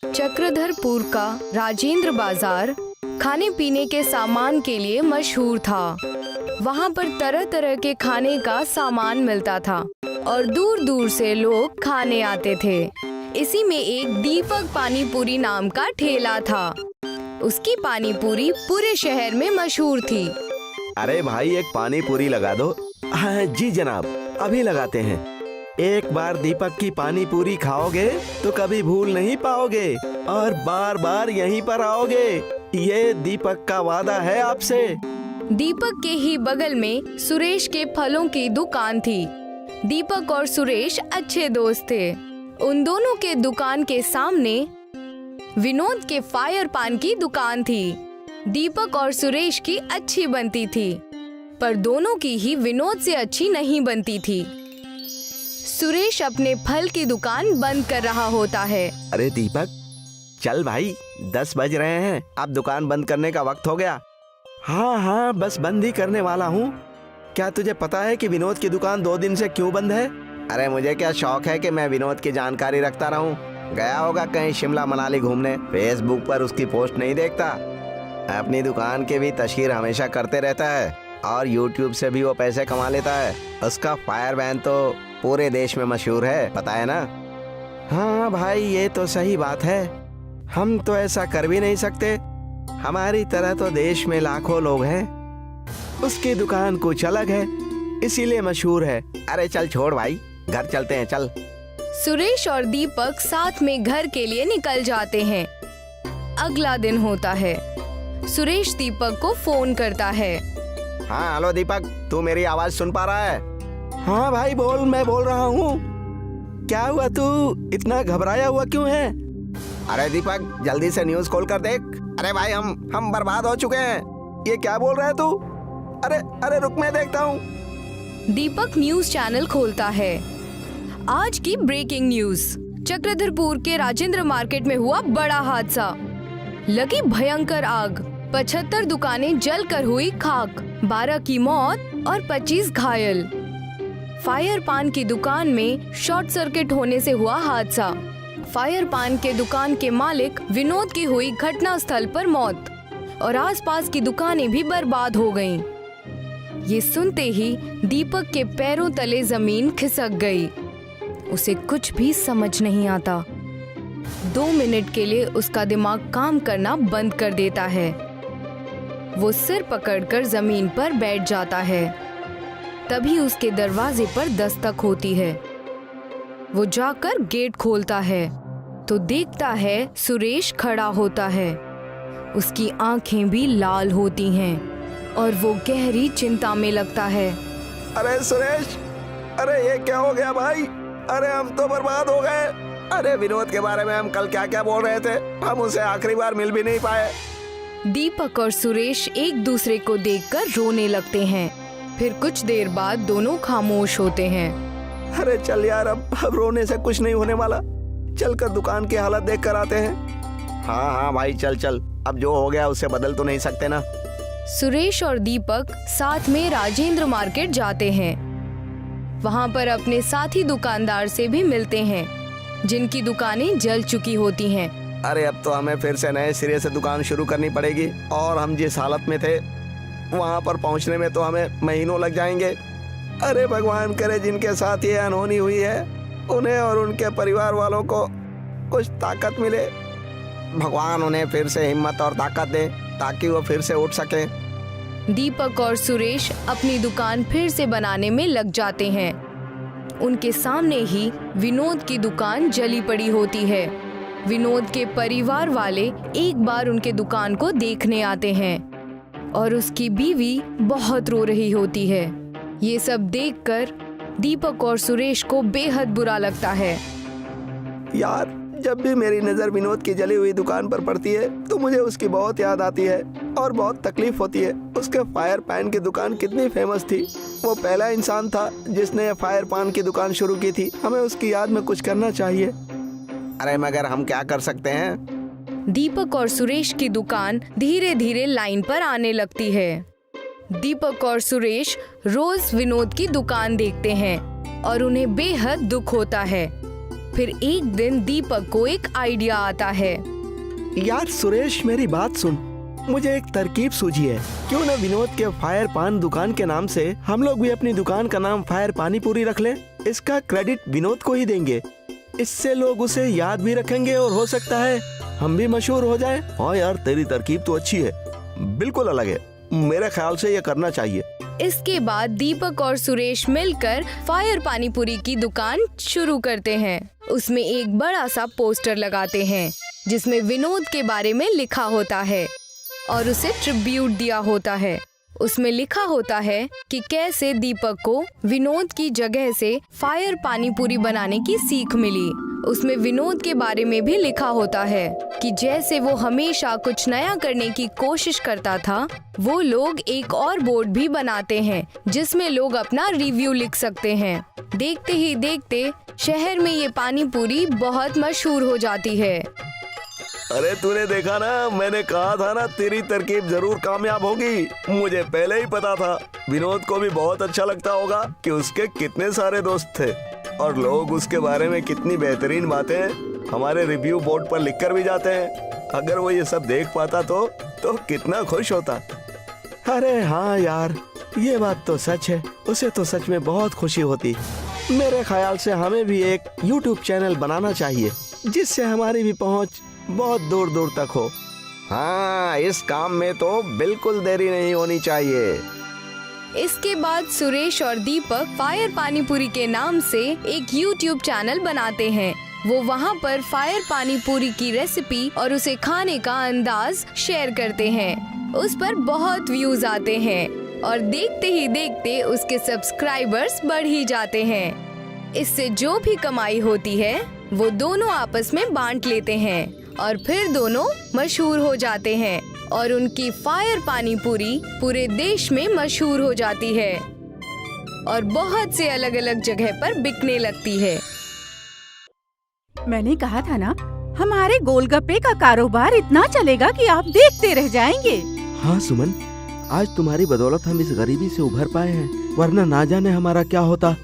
चक्रधरपुर का राजेंद्र बाजार खाने पीने के सामान के लिए मशहूर था। वहाँ पर तरह तरह के खाने का सामान मिलता था और दूर दूर से लोग खाने आते थे। इसी में एक दीपक पानी पूरी नाम का ठेला था। उसकी पानी पूरी पूरे शहर में मशहूर थी। अरे भाई एक पानी पूरी लगा दो। हाँ जी जनाब, अभी लगाते हैं। एक बार दीपक की पानी पूरी खाओगे तो कभी भूल नहीं पाओगे और बार बार यहीं पर आओगे। ये दीपक का वादा है आपसे। दीपक के ही बगल में सुरेश के फलों की दुकान थी। दीपक और सुरेश अच्छे दोस्त थे। उन दोनों के दुकान के सामने विनोद के फायर पान की दुकान थी। दीपक और सुरेश की अच्छी बनती थी, पर दोनों की ही विनोद से अच्छी नहीं बनती थी। सुरेश अपने फल की दुकान बंद कर रहा होता है। अरे दीपक चल भाई, 10 बज रहे हैं, अब दुकान बंद करने का वक्त हो गया। हाँ हाँ बस बंद ही करने वाला हूँ। क्या तुझे पता है कि विनोद की दुकान 2 दिन से क्यों बंद है? अरे मुझे क्या शौक है कि मैं विनोद की जानकारी रखता रहूं। गया होगा कहीं शिमला मनाली घूमने, फेसबुक पर उसकी पोस्ट नहीं देखता। अपनी दुकान की भी तस्वीर हमेशा करते रहता है और यूट्यूब से भी वो पैसे कमा लेता है। उसका फायर बैन तो पूरे देश में मशहूर है, पता है ना? हाँ भाई ये तो सही बात है। हम तो ऐसा कर भी नहीं सकते। हमारी तरह तो देश में लाखों लोग हैं। उसकी दुकान कुछ अलग है, इसीलिए मशहूर है। अरे चल छोड़ भाई, घर चलते हैं चल। सुरेश और दीपक साथ में घर के लिए निकल जाते हैं। अगला दिन होता है। सुरेश दीपक को फोन करता है। हाँ हेलो दीपक, तू मेरी आवाज सुन पा रहा है? हाँ भाई बोल, मैं बोल रहा हूँ। क्या हुआ, तू इतना घबराया हुआ क्यों है? अरे दीपक जल्दी से न्यूज खोल कर देख। अरे भाई हम बर्बाद हो चुके हैं। ये क्या बोल रहा है तू? अरे अरे रुक मैं देखता हूँ। दीपक न्यूज चैनल खोलता है। आज की ब्रेकिंग न्यूज। चक्रधरपुर के राजेंद्र मार्केट में हुआ बड़ा हादसा। लगी भयंकर आग, 75 दुकानें जलकर हुई खाक, 12 की मौत और 25 घायल। फायर पान की दुकान में शॉर्ट सर्किट होने से हुआ हादसा। फायर पान के दुकान के मालिक विनोद की हुई घटना स्थल पर मौत और आसपास की दुकानें भी बर्बाद हो गईं। ये सुनते ही दीपक के पैरों तले जमीन खिसक गई। उसे कुछ भी समझ नहीं आता। 2 मिनट के लिए उसका दिमाग काम करना बंद कर देता है। वो सिर पकड़कर जमीन पर बैठ जाता है। तभी उसके दरवाजे पर दस्तक होती है। वो जाकर गेट खोलता है तो देखता है सुरेश खड़ा होता है। उसकी आंखें भी लाल होती हैं और वो गहरी चिंता में लगता है। अरे सुरेश, अरे ये क्या हो गया भाई? अरे हम तो बर्बाद हो गए। अरे विनोद के बारे में हम कल क्या क्या बोल रहे थे, हम उसे आखिरी बार मिल भी नहीं पाए। दीपक और सुरेश एक दूसरे को देखकर रोने लगते हैं। फिर कुछ देर बाद दोनों खामोश होते हैं। अरे चल यार, अब रोने से कुछ नहीं होने वाला। चल कर दुकान की हालत देख कर आते हैं। हाँ हाँ भाई चल चल, अब जो हो गया उसे बदल तो नहीं सकते ना। सुरेश और दीपक साथ में राजेंद्र मार्केट जाते हैं। वहाँ पर अपने साथी दुकानदार से भी मिलते हैं जिनकी दुकानें जल चुकी होती हैं। अरे अब तो हमें फिर से नए सिरे से दुकान शुरू करनी पड़ेगी और हम जिस हालत में थे वहाँ पर पहुँचने में तो हमें महीनों लग जाएंगे। अरे भगवान करे जिनके साथ ये अनहोनी हुई है उन्हें और उनके परिवार वालों को कुछ ताकत मिले। भगवान उन्हें फिर से हिम्मत और ताकत दे ताकि वो फिर से उठ सके। दीपक और सुरेश अपनी दुकान फिर से बनाने में लग जाते हैं। उनके सामने ही विनोद की दुकान जली पड़ी होती है। विनोद के परिवार वाले एक बार उनके दुकान को देखने आते हैं और उसकी बीवी बहुत रो रही होती है। ये सब देखकर दीपक और सुरेश को बेहद बुरा लगता है। यार जब भी मेरी नज़र विनोद की जली हुई दुकान पर पड़ती है तो मुझे उसकी बहुत याद आती है और बहुत तकलीफ होती है। उसके फायर पान की दुकान कितनी फेमस थी। वो पहला इंसान था जिसने फायर पान की दुकान शुरू की थी। हमें उसकी याद में कुछ करना चाहिए। अरे मगर हम क्या कर सकते हैं? दीपक और सुरेश की दुकान धीरे धीरे लाइन पर आने लगती है। दीपक और सुरेश रोज विनोद की दुकान देखते हैं और उन्हें बेहद दुख होता है। फिर एक दिन दीपक को एक आइडिया आता है। यार सुरेश, मेरी बात सुन, मुझे एक तरकीब सूझी है। क्यों ना विनोद के फायर पान दुकान के नाम से हम लोग भी अपनी दुकान का नाम फायर पानी पूरी रख लें। इसका क्रेडिट विनोद को ही देंगे। इससे लोग उसे याद भी रखेंगे और हो सकता है हम भी मशहूर हो जाएं। हाँ यार, तेरी तरकीब तो अच्छी है, बिल्कुल अलग है। मेरे ख्याल से ये करना चाहिए। इसके बाद दीपक और सुरेश मिलकर फायर पानीपुरी की दुकान शुरू करते हैं। उसमें एक बड़ा सा पोस्टर लगाते हैं जिसमें विनोद के बारे में लिखा होता है और उसे ट्रिब्यूट दिया होता है। उसमें लिखा होता है कि कैसे दीपक को विनोद की जगह से फायर पानीपुरी बनाने की सीख मिली। उसमें विनोद के बारे में भी लिखा होता है कि जैसे वो हमेशा कुछ नया करने की कोशिश करता था, वो लोग एक और बोर्ड भी बनाते हैं जिसमें लोग अपना रिव्यू लिख सकते हैं। देखते ही देखते शहर में ये पानीपुरी बहुत मशहूर हो जाती है। अरे तूने देखा ना, मैंने कहा था ना तेरी तरकीब जरूर कामयाब होगी। मुझे पहले ही पता था। विनोद को भी बहुत अच्छा लगता होगा कि उसके कितने सारे दोस्त थे और लोग उसके बारे में कितनी बेहतरीन बातें हमारे रिव्यू बोर्ड पर लिखकर भी जाते हैं। अगर वो ये सब देख पाता तो कितना खुश होता। अरे हाँ यार, ये बात तो सच है। उसे तो सच में बहुत खुशी होती। मेरे ख्याल से हमें भी एक YouTube चैनल बनाना चाहिए जिससे हमारी भी पहुंच बहुत दूर दूर तक हो। हाँ, इस काम में तो बिल्कुल देरी नहीं होनी चाहिए। इसके बाद सुरेश और दीपक फायर पानीपुरी के नाम से एक YouTube चैनल बनाते हैं। वो वहाँ पर फायर पानीपुरी की रेसिपी और उसे खाने का अंदाज शेयर करते हैं। उस पर बहुत व्यूज आते हैं और देखते ही देखते उसके सब्सक्राइबर्स बढ़ ही जाते हैं। इससे जो भी कमाई होती है वो दोनों आपस में बांट लेते हैं और फिर दोनों मशहूर हो जाते हैं और उनकी फायर पानीपुरी पूरे देश में मशहूर हो जाती है और बहुत से अलग अलग जगह पर बिकने लगती है। मैंने कहा था ना, हमारे गोलगप्पे का कारोबार इतना चलेगा कि आप देखते रह जाएंगे। हाँ सुमन, आज तुम्हारी बदौलत हम इस गरीबी से उभर पाए हैं, वरना ना जाने हमारा क्या होता।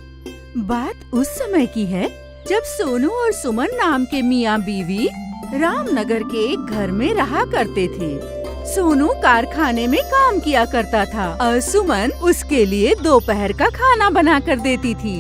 बात उस समय की है जब सोनू और सुमन नाम के मियाँ बीवी रामनगर के एक घर में रहा करते थे। सोनू कारखाने में काम किया करता था और सुमन उसके लिए दोपहर का खाना बना कर देती थी।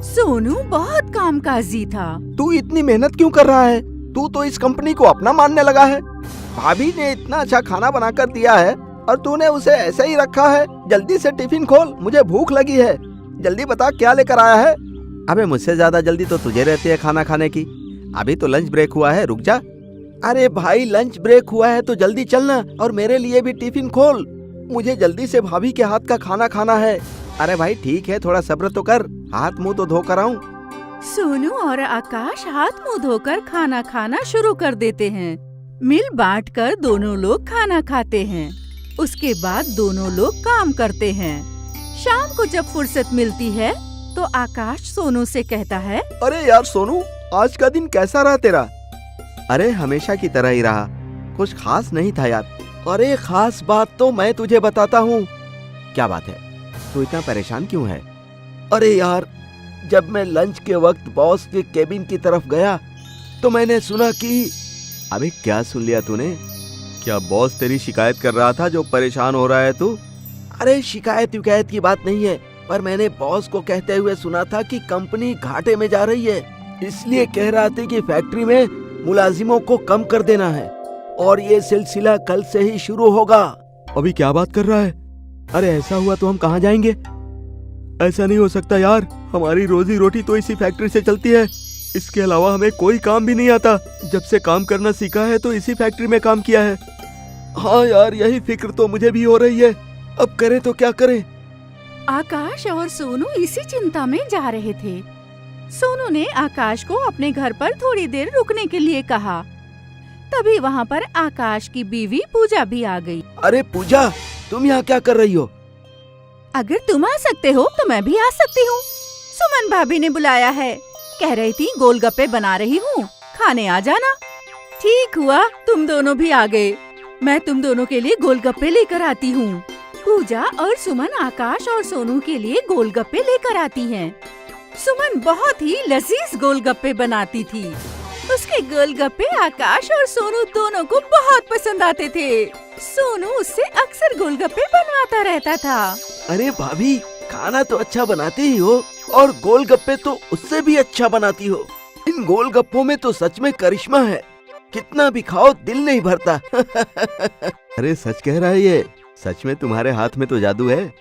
सोनू बहुत कामकाजी था। तू इतनी मेहनत क्यों कर रहा है? तू तो इस कंपनी को अपना मानने लगा है। भाभी ने इतना अच्छा खाना बनाकर दिया है और तूने उसे ऐसे ही रखा है। जल्दी से टिफिन खोल, मुझे भूख लगी है। जल्दी बता क्या लेकर आया है। अबे मुझसे ज्यादा जल्दी तो तुझे रहती है खाना खाने की। अभी तो लंच ब्रेक हुआ है, रुक जा। अरे भाई, लंच ब्रेक हुआ है तो जल्दी चलना और मेरे लिए भी टिफिन खोल। मुझे जल्दी से भाभी के हाथ का खाना खाना है। अरे भाई ठीक है, थोड़ा सब्र तो कर, हाथ मुंह तो धोकर आऊं। सोनू और आकाश हाथ मुंह धोकर खाना खाना शुरू कर देते हैं। मिल बांटकर दोनों लोग खाना खाते हैं। उसके बाद दोनों लोग काम करते हैं। शाम को जब फुर्सत मिलती है तो आकाश सोनू से कहता है, अरे यार सोनू, आज का दिन कैसा रहा तेरा? अरे हमेशा की तरह ही रहा, कुछ खास नहीं था यार। अरे खास बात तो मैं तुझे बताता हूँ। क्या बात है, तू इतना परेशान क्यों है? अरे यार, जब मैं लंच के वक्त बॉस के केबिन की तरफ गया तो मैंने सुना कि... अबे क्या सुन लिया तूने? क्या बॉस तेरी शिकायत कर रहा था जो परेशान हो रहा है तू? अरे शिकायत विकायत की बात नहीं है, पर मैंने बॉस को कहते हुए सुना था कि कंपनी घाटे में जा रही है, इसलिए कह रहा था कि फैक्ट्री में मुलाजिमों को कम कर देना है और ये सिलसिला कल से ही शुरू होगा। अभी क्या बात कर रहा है? अरे ऐसा हुआ तो हम कहाँ जाएंगे? ऐसा नहीं हो सकता यार, हमारी रोजी रोटी तो इसी फैक्ट्री से चलती है। इसके अलावा हमें कोई काम भी नहीं आता। जब से काम करना सीखा है तो इसी फैक्ट्री में काम किया है। हाँ यार, यही फिक्र तो मुझे भी हो रही है। अब करें तो क्या करें? आकाश और सोनू इसी चिंता में जा रहे थे। सोनू ने आकाश को अपने घर पर थोड़ी देर रुकने के लिए कहा। तभी वहाँ पर आकाश की बीवी पूजा भी आ गई। अरे पूजा, तुम यहाँ क्या कर रही हो? अगर तुम आ सकते हो तो मैं भी आ सकती हूँ। सुमन भाभी ने बुलाया है, कह रही थी गोलगप्पे बना रही हूँ, खाने आ जाना। ठीक हुआ तुम दोनों भी आ गए, मैं तुम दोनों के लिए गोलगप्पे लेकर आती हूँ। पूजा और सुमन आकाश और सोनू के लिए गोलगप्पे लेकर आती हैं। सुमन बहुत ही लजीज गोलगप्पे बनाती थी। उसके गोलगप्पे आकाश और सोनू दोनों को बहुत पसंद आते थे। सोनू उससे अक्सर गोलगप्पे बनवाता रहता था। अरे भाभी, खाना तो अच्छा बनाती ही हो और गोलगप्पे तो उससे भी अच्छा बनाती हो। इन गोलगप्पों में तो सच में करिश्मा है, कितना भी खाओ दिल नहीं भरता। अरे सच कह रहा है ये, सच में तुम्हारे हाथ में तो जादू है।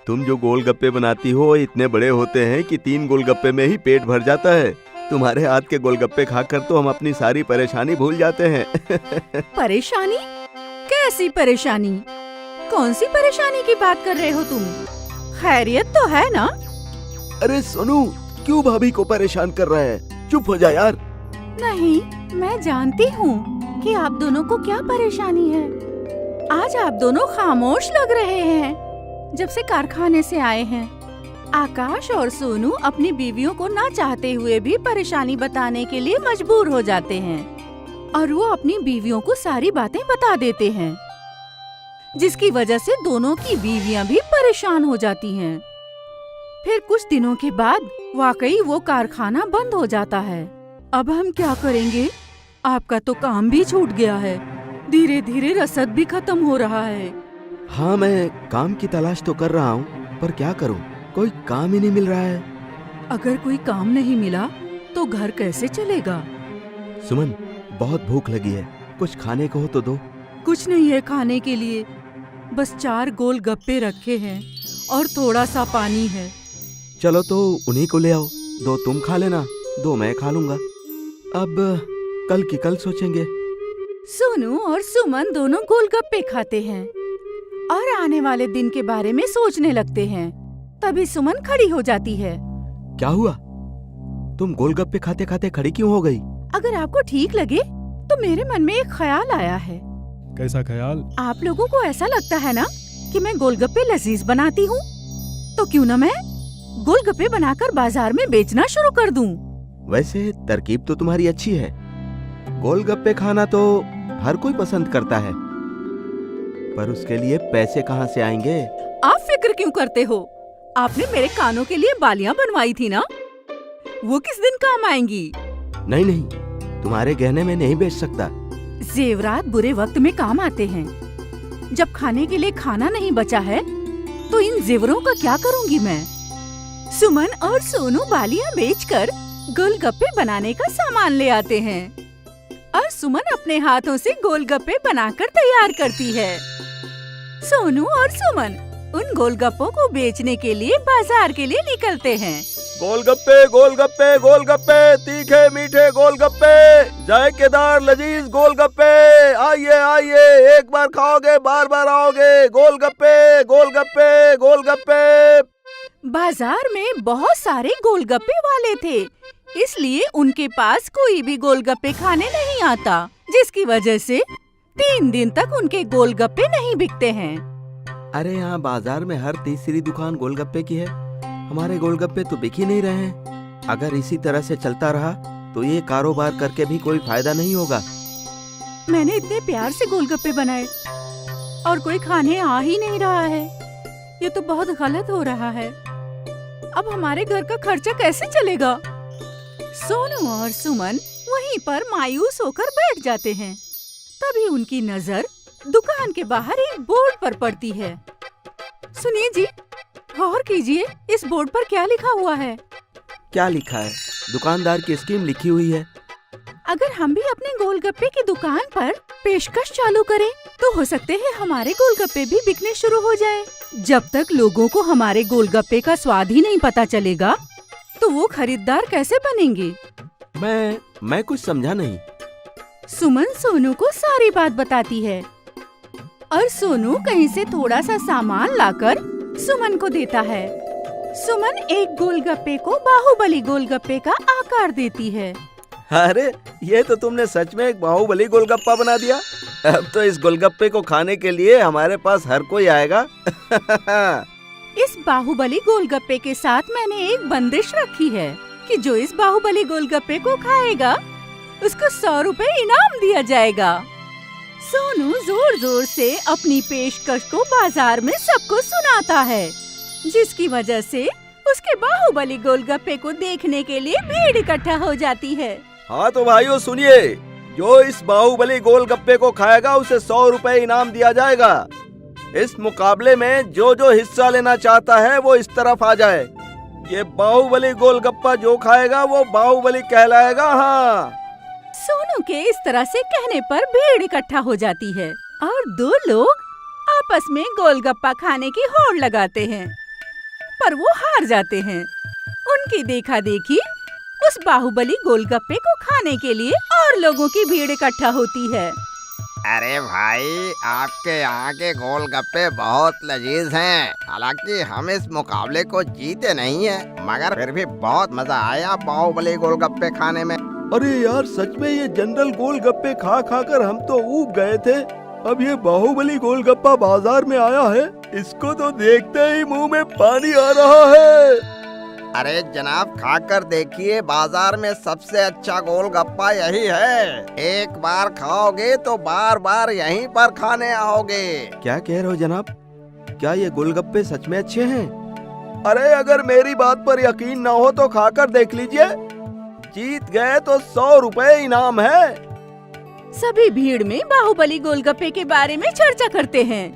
तुम जो गोलगप्पे बनाती हो इतने बड़े होते हैं कि 3 गोलगप्पे में ही पेट भर जाता है। तुम्हारे हाथ के गोलगप्पे खाकर तो हम अपनी सारी परेशानी भूल जाते हैं। परेशानी? कैसी परेशानी? कौन सी परेशानी की बात कर रहे हो तुम? खैरियत तो है ना? अरे सोनू, क्यों भाभी को परेशान कर रहा है? चुप हो जा यार। नहीं, मैं जानती हूँ कि आप दोनों को क्या परेशानी है। आज आप दोनों खामोश लग रहे हैं। जब से कारखाने से आए हैं, आकाश और सोनू अपनी बीवियों को ना चाहते हुए भी परेशानी बताने के लिए मजबूर हो जाते हैं और वो अपनी बीवियों को सारी बातें बता देते हैं, जिसकी वजह से दोनों की बीवियां भी परेशान हो जाती हैं। फिर कुछ दिनों के बाद वाकई वो कारखाना बंद हो जाता है। अब हम क्या करेंगे? आपका तो काम भी छूट गया है, धीरे धीरे रसद भी खत्म हो रहा है। हाँ, मैं काम की तलाश तो कर रहा हूँ, पर क्या करूँ, कोई काम ही नहीं मिल रहा है। अगर कोई काम नहीं मिला तो घर कैसे चलेगा? सुमन, बहुत भूख लगी है, कुछ खाने को हो तो दो। कुछ नहीं है खाने के लिए, बस 4 गोल गप्पे रखे हैं और थोड़ा सा पानी है। चलो तो उन्हीं को ले आओ, 2 तुम खा लेना, 2 मैं खा लूंगा। अब कल की कल सोचेंगे। सोनू और सुमन दोनों गोलगप्पे खाते हैं और आने वाले दिन के बारे में सोचने लगते हैं। तभी सुमन खड़ी हो जाती है। क्या हुआ? तुम गोलगप्पे खाते खाते खड़ी क्यों हो गई? अगर आपको ठीक लगे तो मेरे मन में एक ख्याल आया है। कैसा ख्याल? आप लोगों को ऐसा लगता है ना कि मैं गोलगप्पे लजीज बनाती हूँ, तो क्यों न मैं गोलगप्पे बनाकर बाजार में बेचना शुरू कर दूं। वैसे तरकीब तो तुम्हारी अच्छी है। गोलगप्पे खाना तो हर कोई पसंद करता है, पर उसके लिए पैसे कहाँ से आएंगे? आप फिक्र क्यों करते हो? आपने मेरे कानों के लिए बालियां बनवाई थी ना, वो किस दिन काम आएंगी? नहीं नहीं, तुम्हारे गहने में नहीं बेच सकता। जेवरात बुरे वक्त में काम आते हैं। जब खाने के लिए खाना नहीं बचा है तो इन जेवरों का क्या करूंगी मैं? सुमन और सोनू बालियां बेचकर गोलगप्पे बनाने का सामान ले आते हैं और सुमन अपने हाथों से गोलगप्पे बनाकर तैयार करती है। सोनू और सुमन उन गोलगप्पों को बेचने के लिए बाजार के लिए निकलते हैं। गोलगप्पे गोलगप्पे गोलगप्पे, तीखे मीठे गोलगप्पे, जायकेदार लजीज गोलगप्पे, आइए आइए, एक बार खाओगे बार बार आओगे। गोलगप्पे गोलगप्पे गोलगप्पे। बाजार में बहुत सारे गोलगप्पे वाले थे, इसलिए उनके पास कोई भी गोलगप्पे खाने नहीं आता, जिसकी वजह से 3 दिन तक उनके गोलगप्पे नहीं बिकते हैं। अरे यहाँ बाजार में हर तीसरी दुकान गोलगप्पे की है, हमारे गोलगप्पे तो बिक ही नहीं रहे हैं। अगर इसी तरह से चलता रहा तो ये कारोबार करके भी कोई फायदा नहीं होगा। मैंने इतने प्यार से गोलगप्पे बनाए और कोई खाने आ ही नहीं रहा है। ये तो बहुत गलत हो रहा है। अब हमारे घर का खर्चा कैसे चलेगा? सोनू और सुमन वहीं पर मायूस होकर बैठ जाते हैं। तभी उनकी नजर दुकान के बाहर एक बोर्ड पर पड़ती है। सुनिए जी, गौर कीजिए, इस बोर्ड पर क्या लिखा हुआ है? क्या लिखा है? दुकानदार की स्कीम लिखी हुई है। अगर हम भी अपने गोलगप्पे की दुकान पर पेशकश चालू करें तो हो सकते हैं हमारे गोलगप्पे भी बिकने शुरू हो जाए। जब तक लोगों को हमारे गोलगप्पे का स्वाद ही नहीं पता चलेगा तो वो खरीदार कैसे बनेंगे? मैं कुछ समझा नहीं। सुमन सोनू को सारी बात बताती है और सोनू कहीं से थोड़ा सा सामान लाकर सुमन को देता है। सुमन एक गोलगप्पे को बाहुबली गोलगप्पे का आकार देती है। अरे ये तो तुमने सच में एक बाहुबली गोलगप्पा बना दिया। अब तो इस गोलगप्पे को खाने के लिए हमारे पास हर कोई आएगा। इस बाहुबली गोलगप्पे के साथ मैंने एक बंदिश रखी है कि जो इस बाहुबली गोलगप्पे को खाएगा उसको 100 रुपए इनाम दिया जाएगा। सोनू जोर जोर से अपनी पेशकश को बाजार में सबको सुनाता है, जिसकी वजह से उसके बाहुबली गोलगप्पे को देखने के लिए भीड़ इकट्ठा हो जाती है। हाँ तो भाइयों सुनिए, जो इस बाहुबली गोलगप्पे को खाएगा उसे 100 रुपए इनाम दिया जाएगा। इस मुकाबले में जो जो हिस्सा लेना चाहता है वो इस तरफ आ जाए। ये बाहुबली गोलगप्पा जो खाएगा वो बाहुबली कहलाएगा। हाँ, सोनू के इस तरह से कहने पर भीड़ इकट्ठा हो जाती है और दो लोग आपस में गोलगप्पा खाने की होड़ लगाते हैं, पर वो हार जाते हैं। उनकी देखा देखी उस बाहुबली गोलगप्पे को खाने के लिए और लोगों की भीड़ इकट्ठा होती है। अरे भाई, आपके यहाँ के गोलगप्पे बहुत लजीज हैं। हालांकि हम इस मुकाबले को जीते नहीं हैं, मगर फिर भी बहुत मजा आया बाहुबली गोलगप्पे खाने में। अरे यार सच में ये जनरल गोलगप्पे खा खा कर हम तो ऊब गए थे। अब ये बाहुबली गोलगप्पा बाजार में आया है, इसको तो देखते ही मुंह में पानी आ रहा है। अरे जनाब, खाकर देखिए, बाजार में सबसे अच्छा गोलगप्पा यही है। एक बार खाओगे तो बार बार यहीं पर खाने आओगे। क्या कह रहे हो जनाब, क्या ये गोलगप्पे सच में अच्छे हैं? अरे अगर मेरी बात पर यकीन ना हो तो खाकर देख लीजिए। जीत गए तो 100 रुपए इनाम है। सभी भीड़ में बाहुबली गोलगप्पे के बारे में चर्चा करते हैं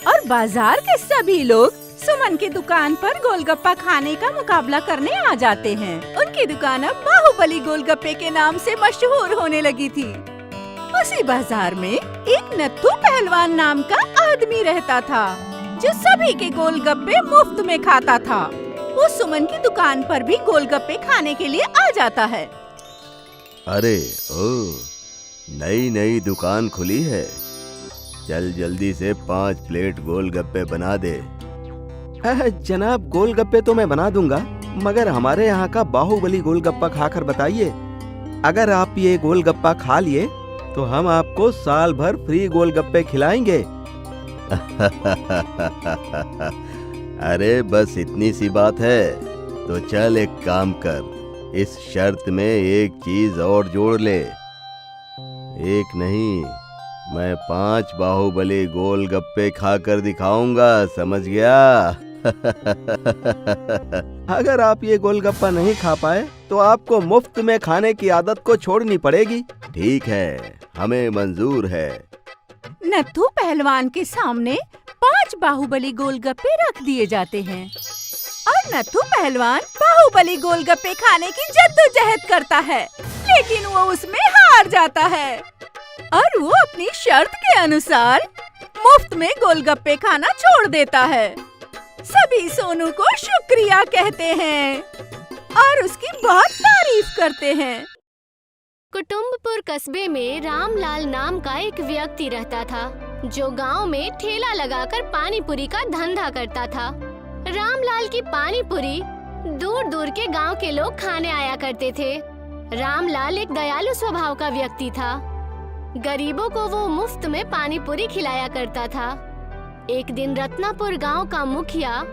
और बाजार के सभी लोग सुमन की दुकान पर गोलगप्पा खाने का मुकाबला करने आ जाते हैं। उनकी दुकान अब बाहुबली गोलगप्पे के नाम से मशहूर होने लगी थी। उसी बाजार में एक नत्थू पहलवान नाम का आदमी रहता था, जो सभी के गोलगप्पे मुफ्त में खाता था। वो सुमन की दुकान पर भी गोलगप्पे खाने के लिए आ जाता है। अरे ओ, नई नई दुकान खुली है, चल जल्दी से 5 प्लेट गोलगप्पे बना दे। जनाब गोलगप्पे तो मैं बना दूंगा, मगर हमारे यहाँ का बाहुबली गोलगप्पा खाकर बताइए। अगर आप ये गोलगप्पा खा लिए तो हम आपको साल भर फ्री गोलगप्पे खिलाएंगे। अरे बस इतनी सी बात है, तो चल एक काम कर, इस शर्त में एक चीज और जोड़ ले। एक नहीं, मैं 5 बाहुबली गोलगप्पे खाकर दिखाऊंगा, समझ गया? अगर आप ये गोलगप्पा नहीं खा पाए तो आपको मुफ्त में खाने की आदत को छोड़नी पड़ेगी। ठीक है, हमें मंजूर है। नत्थू पहलवान के सामने 5 बाहुबली गोलगप्पे रख दिए जाते हैं और नत्थू पहलवान बाहुबली गोलगप्पे खाने की जद्दोजहद करता है, लेकिन वो उसमें हार जाता है और वो अपनी शर्त के अनुसार मुफ्त में गोलगप्पे खाना छोड़ देता है। सभी सोनू को शुक्रिया कहते हैं और उसकी बहुत तारीफ करते हैं। कुटुम्बपुर कस्बे में रामलाल नाम का एक व्यक्ति रहता था, जो गांव में ठेला लगाकर पानी पूरी का धंधा करता था। रामलाल की पानी पूरी दूर दूर के गांव के लोग खाने आया करते थे। रामलाल एक दयालु स्वभाव का व्यक्ति था। गरीबों को वो मुफ्त में पानी पूरी खिलाया करता था। एक दिन रत्नापुर गांव का मुखिया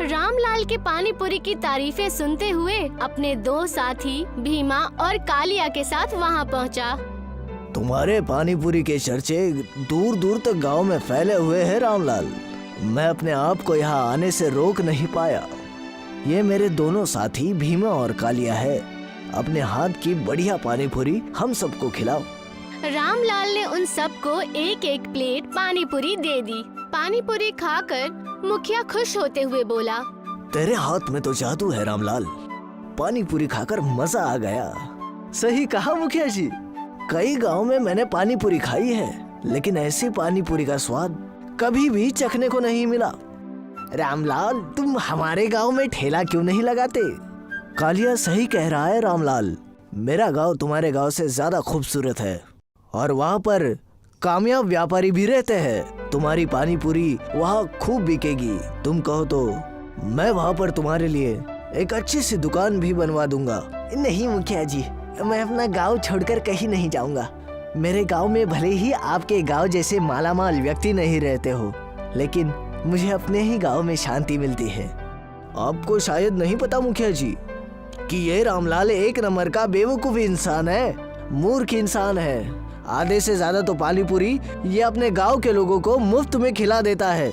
रामलाल के पानी पूरी की तारीफें सुनते हुए अपने 2 साथी भीमा और कालिया के साथ वहां पहुंचा। तुम्हारे पानी पूरी के चर्चे दूर दूर तक गांव में फैले हुए हैं रामलाल। मैं अपने आप को यहाँ आने से रोक नहीं पाया। ये मेरे दोनों साथी भीमा और कालिया है। अपने हाथ की बढ़िया पानी पूरी हम सबको खिलाओ। रामलाल ने उन सबको एक एक प्लेट पानी पूरी दे दी। पानी पूरी खाकर मुखिया खुश होते हुए बोला, तेरे हाथ में तो जादू है रामलाल। पानी पूरी खाकर मजा आ गया। सही कहा मुखिया जी। कई गांव में मैंने पानी पूरी खाई है, लेकिन ऐसी पानी पूरी का स्वाद कभी भी चखने को नहीं मिला। रामलाल, तुम हमारे गांव में ठेला क्यों नहीं लगाते? कालिया सही कह रहा है रामलाल। मेरा गांव तुम्हारे गांव से ज्यादा खूबसूरत है और वहाँ पर कामयाब व्यापारी भी रहते हैं। तुम्हारी पानी पूरी वहाँ खूब बिकेगी। तुम कहो तो मैं वहाँ पर तुम्हारे लिए एक अच्छी सी दुकान भी बनवा दूंगा। नहीं मुखिया जी, मैं अपना गांव छोड़कर कहीं नहीं जाऊंगा। मेरे गांव में भले ही आपके गांव जैसे मालामाल व्यक्ति नहीं रहते हो, लेकिन मुझे अपने ही गांव में शांति मिलती है। आपको शायद नहीं पता मुखिया जी कि ये रामलाल एक नंबर का बेवकूफ इंसान है, मूर्ख इंसान है। आधे से ज्यादा तो पानी पूरी ये अपने गांव के लोगों को मुफ्त में खिला देता है।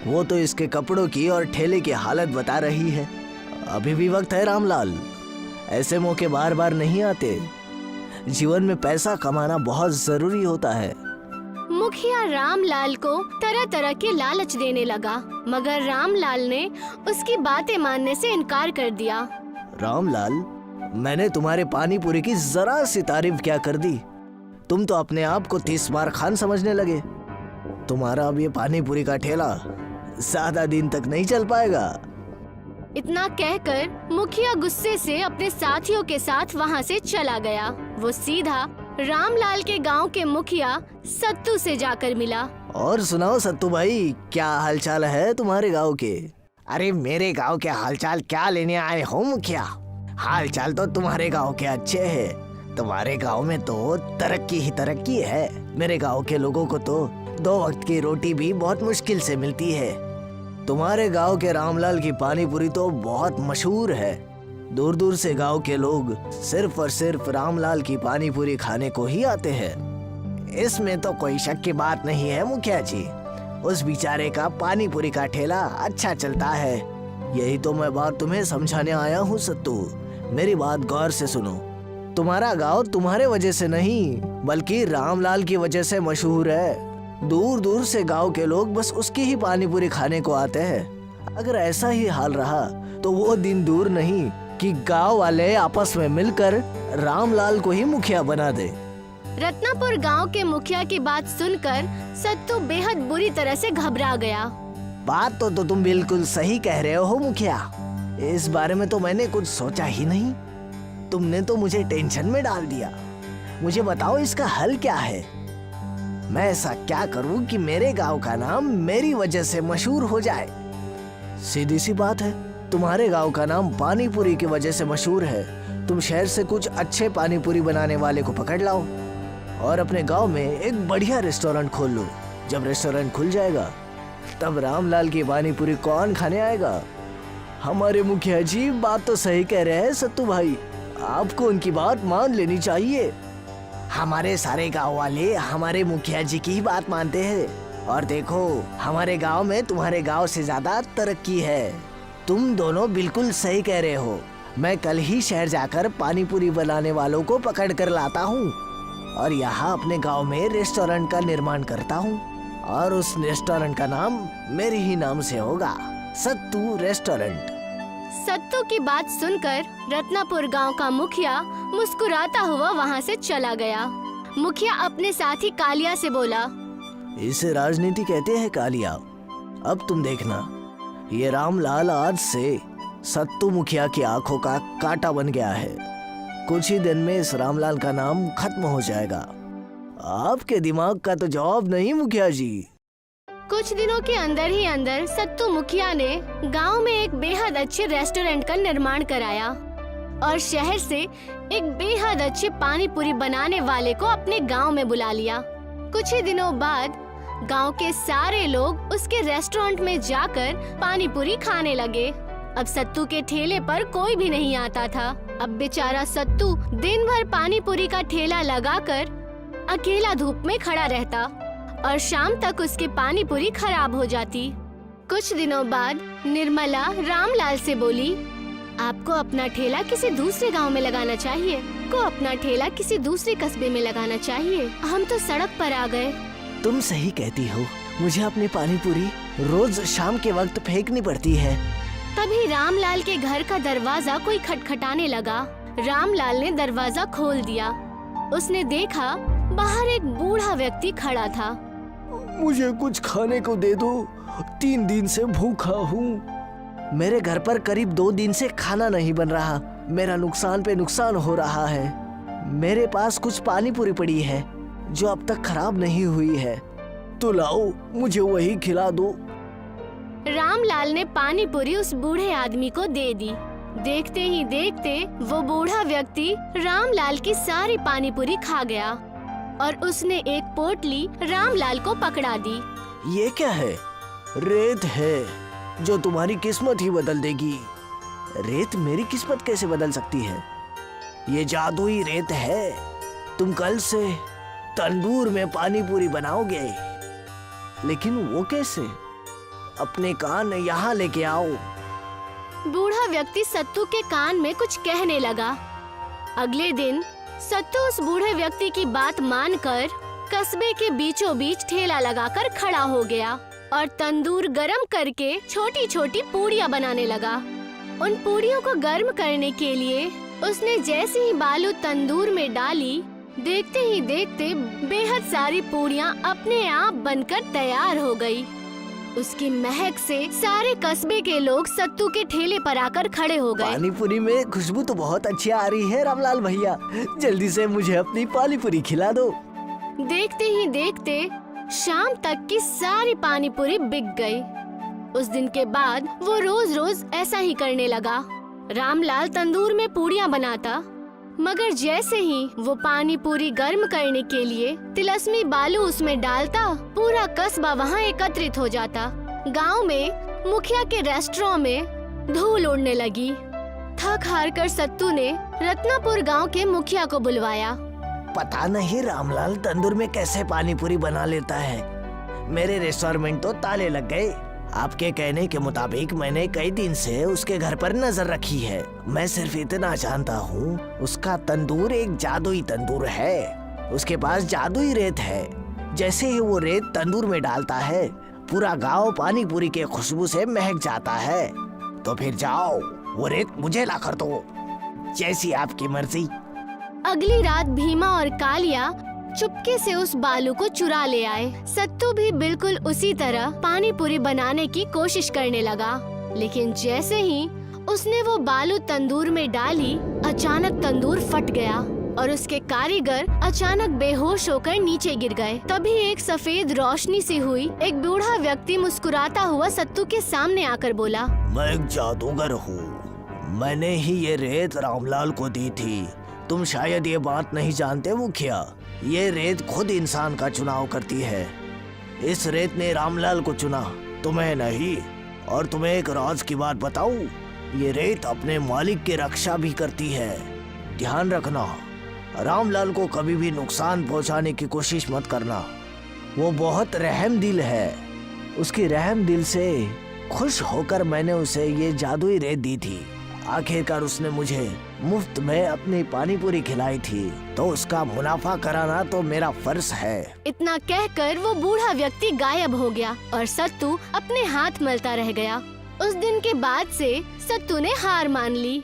वो तो इसके कपड़ों की और ठेले की हालत बता रही है। अभी भी वक्त है रामलाल, ऐसे मौके बार बार नहीं आते। जीवन में पैसा कमाना बहुत जरूरी होता है। मुखिया रामलाल को तरह तरह के लालच देने लगा, मगर रामलाल ने उसकी बातें मानने से इनकार कर दिया। रामलाल, मैंने तुम्हारे पानी पूरी की जरा सी तारीफ क्या कर दी, तुम तो अपने आप को 30 बार खान समझने लगे। तुम्हारा अब ये पानी पूरी का ठेला ज्यादा दिन तक नहीं चल पाएगा। इतना कहकर मुखिया गुस्से से अपने साथियों के साथ वहाँ से चला गया। वो सीधा रामलाल के गांव के मुखिया सत्तू से जाकर मिला। और सुनाओ सत्तू भाई, क्या हालचाल है तुम्हारे गांव के? अरे मेरे गांव के हालचाल क्या लेने आए हो मुखिया? हालचाल तो तुम्हारे गांव के अच्छे हैं। तुम्हारे गांव में तो तरक्की ही तरक्की है। मेरे गांव के लोगों को तो 2 वक्त की रोटी भी बहुत मुश्किल से मिलती है। तुम्हारे गांव के रामलाल की पानी पूरी तो बहुत मशहूर है। दूर दूर से गांव के लोग सिर्फ और सिर्फ रामलाल की पानी पूरी खाने को ही आते हैं। इसमें तो कोई शक की बात नहीं है मुखिया जी। उस बेचारे का पानी पूरी का ठेला अच्छा चलता है। यही तो मैं बात तुम्हें समझाने आया हूँ सत्तू। मेरी बात गौर से सुनो। तुम्हारा गांव तुम्हारे वजह से नहीं बल्कि रामलाल की वजह से मशहूर है। दूर दूर से गांव के लोग बस उसकी ही पानी पूरी खाने को आते हैं। अगर ऐसा ही हाल रहा तो वो दिन दूर नहीं कि गांव वाले आपस में मिलकर रामलाल को ही मुखिया बना दे। रत्नापुर गांव के मुखिया की बात सुनकर सत्तू बेहद बुरी तरह से घबरा गया। बात तो तुम बिल्कुल सही कह रहे हो मुखिया। इस बारे में तो मैंने कुछ सोचा ही नहीं। तुमने तो मुझे टेंशन में डाल दिया। मुझे बताओ इसका हल क्या है? मैं ऐसा क्या करूं कि मेरे गांव का नाम मेरी वजह से मशहूर हो जाए? सीधी सी बात है, तुम्हारे गांव का नाम पानी पूरी की वजह से मशहूर है। तुम शहर से कुछ अच्छे पानी पूरी बनाने वाले को पकड़ लाओ और अपने गांव में एक बढ़िया रेस्टोरेंट खोल लो। जब रेस्टोरेंट खुल जाएगा तब रामलाल की पानी पूरी कौन खाने आएगा? हमारे मुखिया जी बात तो सही कह रहे हैं सत्तू भाई, आपको उनकी बात मान लेनी चाहिए। हमारे सारे गांव वाले हमारे मुखिया जी की ही बात मानते हैं। और देखो, हमारे गांव में तुम्हारे गांव से ज्यादा तरक्की है। तुम दोनों बिल्कुल सही कह रहे हो। मैं कल ही शहर जाकर पानी पूरी बनाने वालों को पकड़ कर लाता हूँ और यहाँ अपने गांव में रेस्टोरेंट का निर्माण करता हूँ और उस रेस्टोरेंट का नाम मेरे ही नाम से होगा, सत्तू रेस्टोरेंट। सत्तू की बात सुनकर रत्नापुर गांव का मुखिया मुस्कुराता हुआ वहां से चला गया। मुखिया अपने साथी कालिया से बोला, इसे राजनीति कहते हैं कालिया। अब तुम देखना, ये रामलाल आज से सत्तू मुखिया की आंखों का कांटा बन गया है। कुछ ही दिन में इस रामलाल का नाम खत्म हो जाएगा। आपके दिमाग का तो जवाब नहीं मुखिया जी। कुछ दिनों के अंदर ही अंदर सत्तू मुखिया ने गांव में एक बेहद अच्छे रेस्टोरेंट का निर्माण कराया और शहर से एक बेहद अच्छे पानी पूरी बनाने वाले को अपने गांव में बुला लिया। कुछ ही दिनों बाद गांव के सारे लोग उसके रेस्टोरेंट में जाकर पानी पूरी खाने लगे। अब सत्तू के ठेले पर कोई भी नहीं आता था। अब बेचारा सत्तू दिन भर पानी पूरी का ठेला लगाकर अकेला धूप में खड़ा रहता और शाम तक उसकी पानी पूरी खराब हो जाती। कुछ दिनों बाद निर्मला रामलाल से बोली, आपको अपना ठेला किसी दूसरे गांव में लगाना चाहिए, अपना ठेला किसी दूसरे कस्बे में लगाना चाहिए। हम तो सड़क पर आ गए। तुम सही कहती हो, मुझे अपनी पानी पूरी रोज शाम के वक्त फेंकनी पड़ती है। तभी रामलाल के घर का दरवाजा कोई खटखटाने लगा। रामलाल ने दरवाजा खोल दिया। उसने देखा बाहर एक बूढ़ा व्यक्ति खड़ा था। मुझे कुछ खाने को दे दो, 3 दिन से भूखा हूँ। मेरे घर पर करीब 2 दिन से खाना नहीं बन रहा। मेरा नुकसान पे नुकसान हो रहा है। मेरे पास कुछ पानी पूरी पड़ी है जो अब तक खराब नहीं हुई है, तो लाओ मुझे वही खिला दो। रामलाल ने पानी पूरी उस बूढ़े आदमी को दे दी। देखते ही देखते वो बूढ़ा व्यक्ति रामलाल की सारी पानी पूरी खा गया और उसने एक पोटली रामलाल को पकड़ा दी। ये क्या है? रेत है जो तुम्हारी किस्मत ही बदल देगी। रेत मेरी किस्मत कैसे बदल सकती है? ये जादुई रेत है। तुम कल से तंदूर में पानी पूरी बनाओगे। लेकिन वो कैसे? अपने कान यहाँ लेके आओ। बूढ़ा व्यक्ति सत्तू के कान में कुछ कहने लगा। अगले दिन सत्तू उस बूढ़े व्यक्ति की बात मानकर कस्बे के बीचों बीच ठेला लगाकर खड़ा हो गया और तंदूर गरम करके छोटी छोटी पूड़ियाँ बनाने लगा। उन पूड़ियों को गर्म करने के लिए उसने जैसे ही बालू तंदूर में डाली, देखते ही देखते बेहद सारी पूड़ियाँ अपने आप बनकर तैयार हो गई। उसकी महक से सारे कस्बे के लोग सत्तू के ठेले पर आकर खड़े हो गए। पानी पूरी में खुशबू तो बहुत अच्छी आ रही है रामलाल भैया, जल्दी से मुझे अपनी पानी पूरी खिला दो। देखते ही देखते शाम तक की सारी पानी पूरी बिक गई। उस दिन के बाद वो रोज रोज ऐसा ही करने लगा। रामलाल तंदूर में पूड़ियाँ बनाता, मगर जैसे ही वो पानी पूरी गर्म करने के लिए तिलस्मी बालू उसमें डालता, पूरा कस्बा वहाँ एकत्रित हो जाता। गांव में मुखिया के रेस्टोरेंट में धूल उड़ने लगी। थक हार कर सत्तू ने रत्नापुर गांव के मुखिया को बुलवाया। पता नहीं रामलाल तंदूर में कैसे पानी पूरी बना लेता है। मेरे रेस्टोरेंट तो ताले लग गए। आपके कहने के मुताबिक मैंने कई दिन से उसके घर पर नजर रखी है। मैं सिर्फ इतना जानता हूँ, उसका तंदूर एक जादुई तंदूर है। उसके पास जादुई रेत है। जैसे ही वो रेत तंदूर में डालता है, पूरा गांव पानी पूरी के खुशबू से महक जाता है। तो फिर जाओ, वो रेत मुझे ला कर दो, जैसी आपकी मर्जी। अगली रात भीमा और कालिया चुपके से उस बालू को चुरा ले आए। सत्तू भी बिल्कुल उसी तरह पानी पूरी बनाने की कोशिश करने लगा, लेकिन जैसे ही उसने वो बालू तंदूर में डाली, अचानक तंदूर फट गया और उसके कारीगर अचानक बेहोश होकर नीचे गिर गए। तभी एक सफेद रोशनी सी हुई। एक बूढ़ा व्यक्ति मुस्कुराता हुआ सत्तू के सामने आकर बोला, मैं एक जादूगर हूँ। मैंने ही ये रेत रामलाल को दी थी। तुम शायद ये बात नहीं जानते मुखिया, ये रेत खुद इंसान का चुनाव करती है। इस रेत ने रामलाल को चुना, तुम्हें नहीं। और तुम्हें एक राज की बात बताऊं, ये रेत अपने मालिक की रक्षा भी करती है। ध्यान रखना, रामलाल को कभी भी नुकसान पहुंचाने की कोशिश मत करना। वो बहुत रहम दिल है। उसकी रहम दिल से खुश होकर मैंने उसे ये जादुई रेत दी थी। आखिरकार उसने मुझे मुफ्त में अपनी पानी पूरी खिलाई थी, तो उसका मुनाफा कराना तो मेरा फर्ज है। इतना कहकर वो बूढ़ा व्यक्ति गायब हो गया और सत्तू अपने हाथ मलता रह गया। उस दिन के बाद से सत्तू ने हार मान ली।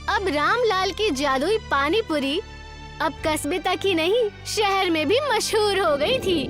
अब रामलाल की जादुई पानी पूरी अब कस्बे तक ही नहीं, शहर में भी मशहूर हो गई थी।